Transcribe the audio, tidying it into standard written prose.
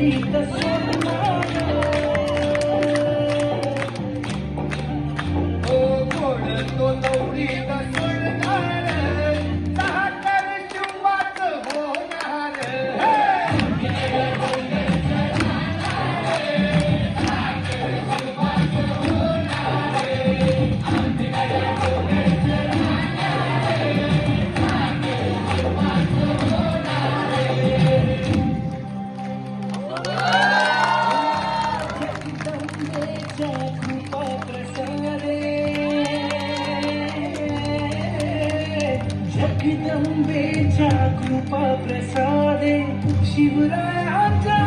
नवरीत सोडणार ओ गोड तो नवरीत सोडणार साखर चुंबाच होणार जगदंबेच्या कृपा प्रसादे शिवरायाच्या